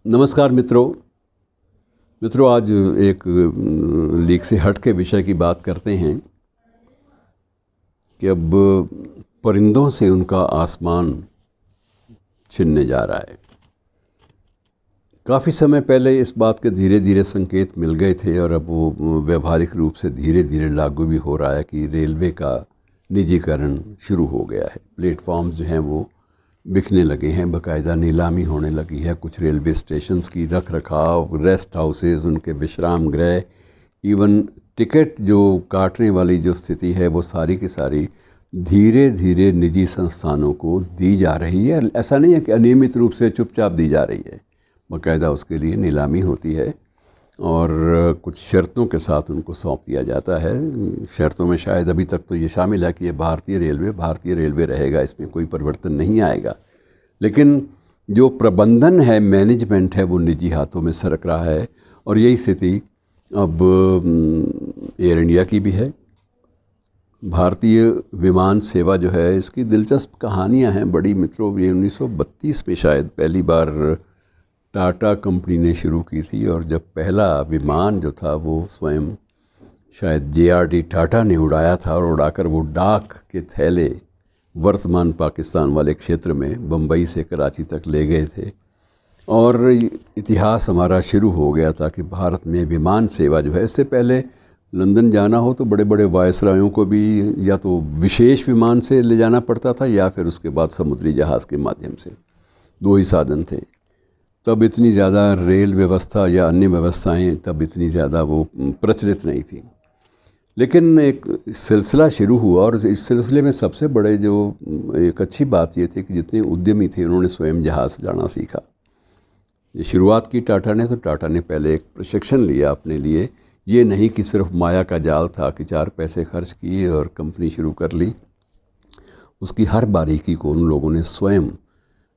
नमस्कार मित्रों आज एक लीक से हट के विषय की बात करते हैं कि अब परिंदों से उनका आसमान छिनने जा रहा है। काफ़ी समय पहले इस बात के धीरे धीरे संकेत मिल गए थे और अब वो व्यावहारिक रूप से धीरे धीरे लागू भी हो रहा है कि रेलवे का निजीकरण शुरू हो गया है। प्लेटफॉर्म्स जो हैं वो बिकने लगे हैं, बाकायदा नीलामी होने लगी है। कुछ रेलवे स्टेशंस की रख रखाव, रेस्ट हाउसेस, उनके विश्राम गृह, इवन टिकट जो काटने वाली जो स्थिति है वो सारी की सारी धीरे धीरे निजी संस्थानों को दी जा रही है। ऐसा नहीं है कि अनियमित रूप से चुपचाप दी जा रही है, बाकायदा उसके लिए नीलामी होती है और कुछ शर्तों के साथ उनको सौंप दिया जाता है। शर्तों में शायद अभी तक तो ये शामिल है कि ये भारतीय रेलवे रहेगा, इसमें कोई परिवर्तन नहीं आएगा। लेकिन जो प्रबंधन है, मैनेजमेंट है, वो निजी हाथों में सरक रहा है और यही स्थिति अब एयर इंडिया की भी है। भारतीय विमान सेवा जो है, इसकी दिलचस्प कहानियां हैं बड़ी मित्रों। ये 1932 में शायद पहली बार टाटा कंपनी ने शुरू की थी और जब पहला विमान जो था वो स्वयं शायद JRD टाटा ने उड़ाया था और उड़ाकर वो डाक के थैले वर्तमान पाकिस्तान वाले क्षेत्र में बम्बई से कराची तक ले गए थे और इतिहास हमारा शुरू हो गया था कि भारत में विमान सेवा जो है, इससे पहले लंदन जाना हो तो बड़े बड़े वायसरायों को भी या तो विशेष विमान से ले जाना पड़ता था या फिर उसके बाद समुद्री जहाज़ के माध्यम से। दो ही साधन थे। तब इतनी ज़्यादा रेल व्यवस्था या अन्य व्यवस्थाएं तब इतनी ज़्यादा वो प्रचलित नहीं थी। लेकिन एक सिलसिला शुरू हुआ और इस सिलसिले में सबसे बड़े जो एक अच्छी बात ये थी कि जितने उद्यमी थे उन्होंने स्वयं जहाज़ चलाना सीखा। ये शुरुआत की टाटा ने, तो टाटा ने पहले एक प्रशिक्षण लिया अपने लिए। ये नहीं कि सिर्फ माया का जाल था कि 4 पैसे खर्च किए और कंपनी शुरू कर ली। उसकी हर बारीकी को उन लोगों ने स्वयं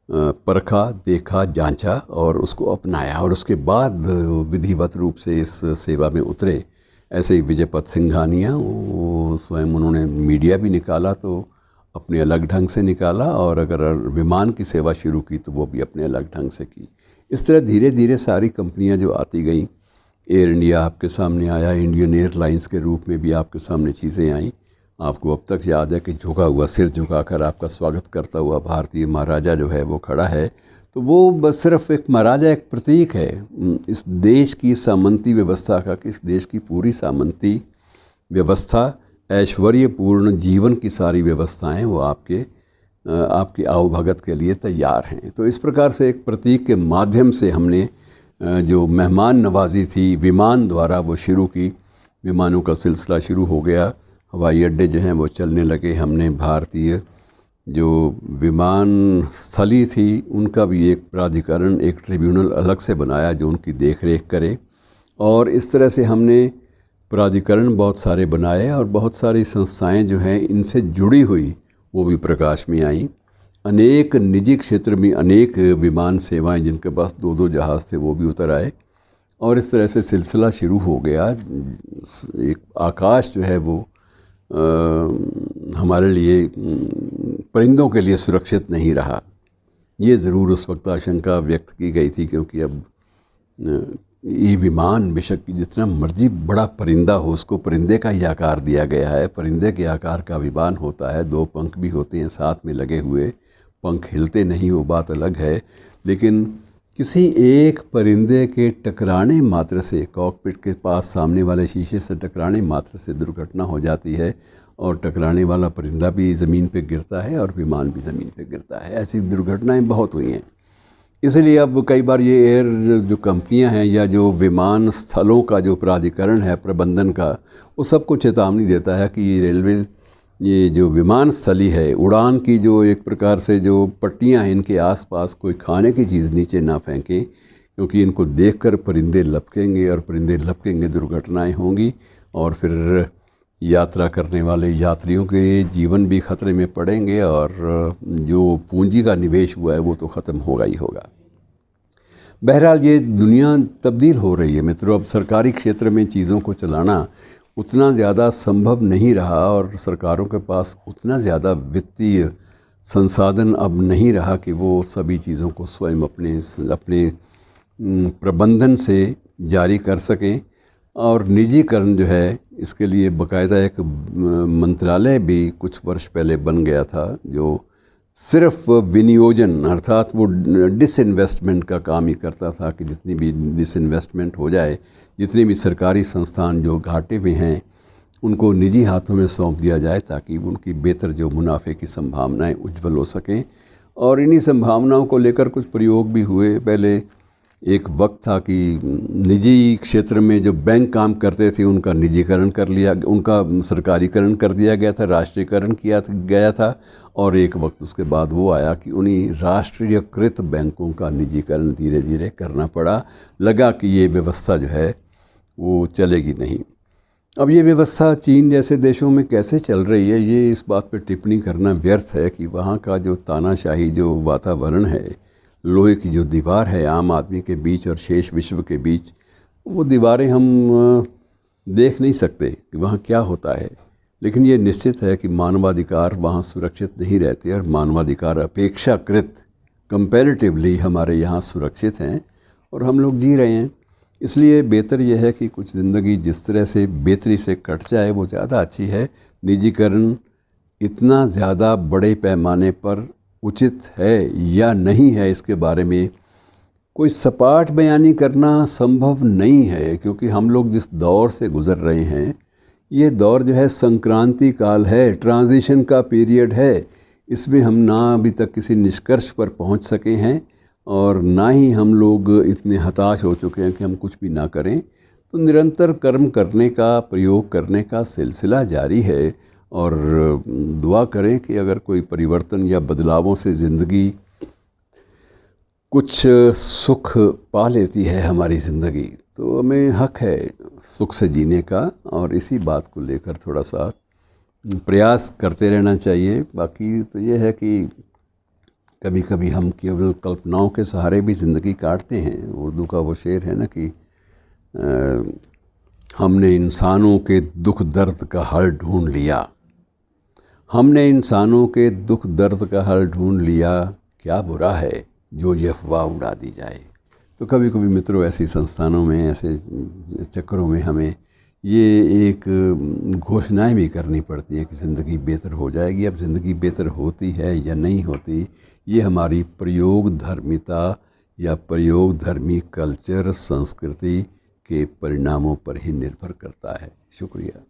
परखा, देखा, जांचा और उसको अपनाया और उसके बाद विधिवत रूप से इस सेवा में उतरे। ऐसे ही विजयपत सिंघानिया, वो स्वयं उन्होंने मीडिया भी निकाला तो अपने अलग ढंग से निकाला और अगर विमान की सेवा शुरू की तो वो भी अपने अलग ढंग से की। इस तरह धीरे धीरे सारी कंपनियां जो आती गईं, एयर इंडिया आपके सामने आया, इंडियन एयरलाइंस के रूप में भी आपके सामने चीज़ें आईं। आपको अब तक याद है कि झुका हुआ सिर झुकाकर आपका स्वागत करता हुआ भारतीय महाराजा जो है वो खड़ा है। तो वो बस सिर्फ एक महाराजा एक प्रतीक है इस देश की सामंती व्यवस्था का, कि इस देश की पूरी सामंती व्यवस्था, ऐश्वर्यपूर्ण जीवन की सारी व्यवस्थाएं वो आपकी आवभगत के लिए तैयार हैं। तो इस प्रकार से एक प्रतीक के माध्यम से हमने जो मेहमान नवाजी थी विमान द्वारा वो शुरू की। विमानों का सिलसिला शुरू हो गया, हवाई अड्डे जो हैं वो चलने लगे। हमने भारतीय जो विमान स्थली थी उनका भी एक प्राधिकरण, एक ट्रिब्यूनल अलग से बनाया जो उनकी देख रेख करे और इस तरह से हमने प्राधिकरण बहुत सारे बनाए और बहुत सारी संस्थाएं जो हैं इनसे जुड़ी हुई वो भी प्रकाश में आईं। अनेक निजी क्षेत्र में अनेक विमान सेवाएं जिनके पास 2-2 जहाज़ थे वो भी उतर आए और इस तरह से सिलसिला शुरू हो गया। एक आकाश जो है वो हमारे लिए परिंदों के लिए सुरक्षित नहीं रहा। ये ज़रूर उस वक्त आशंका व्यक्त की गई थी, क्योंकि अब ये विमान बेशक जितना मर्जी बड़ा परिंदा हो उसको परिंदे का ही आकार दिया गया है। परिंदे के आकार का विमान होता है, 2 पंख भी होते हैं साथ में लगे हुए, पंख हिलते नहीं वो बात अलग है। लेकिन किसी एक परिंदे के टकराने मात्र से, कॉकपिट के पास सामने वाले शीशे से टकराने मात्र से दुर्घटना हो जाती है और टकराने वाला परिंदा भी ज़मीन पे गिरता है और विमान भी ज़मीन पे गिरता है। ऐसी दुर्घटनाएं बहुत हुई हैं। इसलिए अब कई बार ये एयर जो कंपनियां हैं या जो विमान स्थलों का जो प्राधिकरण है प्रबंधन का, वो सबको चेतावनी देता है कि ये रेलवे, ये जो विमान स्थली है, उड़ान की जो एक प्रकार से जो पट्टियां हैं, इनके आसपास कोई खाने की चीज़ नीचे ना फेंकें, क्योंकि इनको देखकर परिंदे लपकेंगे और परिंदे लपकेंगे दुर्घटनाएं होंगी और फिर यात्रा करने वाले यात्रियों के जीवन भी खतरे में पड़ेंगे और जो पूंजी का निवेश हुआ है वो तो ख़त्म होगा ही होगा। बहरहाल ये दुनिया तब्दील हो रही है मित्रों। अब सरकारी क्षेत्र में चीज़ों को चलाना उतना ज़्यादा संभव नहीं रहा और सरकारों के पास उतना ज़्यादा वित्तीय संसाधन अब नहीं रहा कि वो सभी चीज़ों को स्वयं अपने प्रबंधन से जारी कर सकें। और निजीकरण जो है, इसके लिए बाकायदा एक मंत्रालय भी कुछ वर्ष पहले बन गया था, जो सिर्फ विनियोजन अर्थात वो डिसइन्वेस्टमेंट का काम ही करता था कि जितनी भी डिसइन्वेस्टमेंट हो जाए, जितने भी सरकारी संस्थान जो घाटे में हैं उनको निजी हाथों में सौंप दिया जाए, ताकि उनकी बेहतर जो मुनाफे की संभावनाएं उज्जवल हो सकें। और इन्हीं संभावनाओं को लेकर कुछ प्रयोग भी हुए। पहले एक वक्त था कि निजी क्षेत्र में जो बैंक काम करते थे उनका निजीकरण कर लिया, उनका सरकारीकरण कर दिया गया था, राष्ट्रीयकरण किया गया था। और एक वक्त उसके बाद वो आया कि उन्हीं राष्ट्रीयकृत बैंकों का निजीकरण धीरे धीरे करना पड़ा। लगा कि ये व्यवस्था जो है वो चलेगी नहीं। अब ये व्यवस्था चीन जैसे देशों में कैसे चल रही है, ये इस बात पर टिप्पणी करना व्यर्थ है कि वहाँ का जो तानाशाही जो वातावरण है, लोहे की जो दीवार है आम आदमी के बीच और शेष विश्व के बीच, वो दीवारें हम देख नहीं सकते कि वहाँ क्या होता है। लेकिन ये निश्चित है कि मानवाधिकार वहाँ सुरक्षित नहीं रहते, और मानवाधिकार अपेक्षाकृत कंपैरेटिवली हमारे यहाँ सुरक्षित हैं और हम लोग जी रहे हैं। इसलिए बेहतर यह है कि कुछ ज़िंदगी जिस तरह से बेहतरी से कट जाए वो ज़्यादा अच्छी है। निजीकरण इतना ज़्यादा बड़े पैमाने पर उचित है या नहीं है, इसके बारे में कोई सपाट बयानी करना संभव नहीं है, क्योंकि हम लोग जिस दौर से गुज़र रहे हैं, ये दौर जो है संक्रांति काल है, ट्रांजिशन का पीरियड है। इसमें हम ना अभी तक किसी निष्कर्ष पर पहुंच सके हैं, और ना ही हम लोग इतने हताश हो चुके हैं कि हम कुछ भी ना करें। तो निरंतर कर्म करने का, प्रयोग करने का सिलसिला जारी है, और दुआ करें कि अगर कोई परिवर्तन या बदलावों से ज़िंदगी कुछ सुख पा लेती है हमारी ज़िंदगी, तो हमें हक है सुख से जीने का, और इसी बात को लेकर थोड़ा सा प्रयास करते रहना चाहिए। बाकी तो ये है कि कभी कभी हम केवल कल्पनाओं के सहारे भी ज़िंदगी काटते हैं। उर्दू का वो शेर है ना कि हमने इंसानों के दुख दर्द का हल ढूंढ लिया, हमने इंसानों के दुख दर्द का हल ढूंढ लिया, क्या बुरा है जो ये अफवाह उड़ा दी जाए। तो कभी कभी मित्रों, ऐसी संस्थानों में, ऐसे चक्करों में हमें ये एक घोषणाएं भी करनी पड़ती हैं कि ज़िंदगी बेहतर हो जाएगी। अब ज़िंदगी बेहतर होती है या नहीं होती, ये हमारी प्रयोग धर्मिता या प्रयोग धर्मी कल्चर, संस्कृति के परिणामों पर ही निर्भर करता है। शुक्रिया।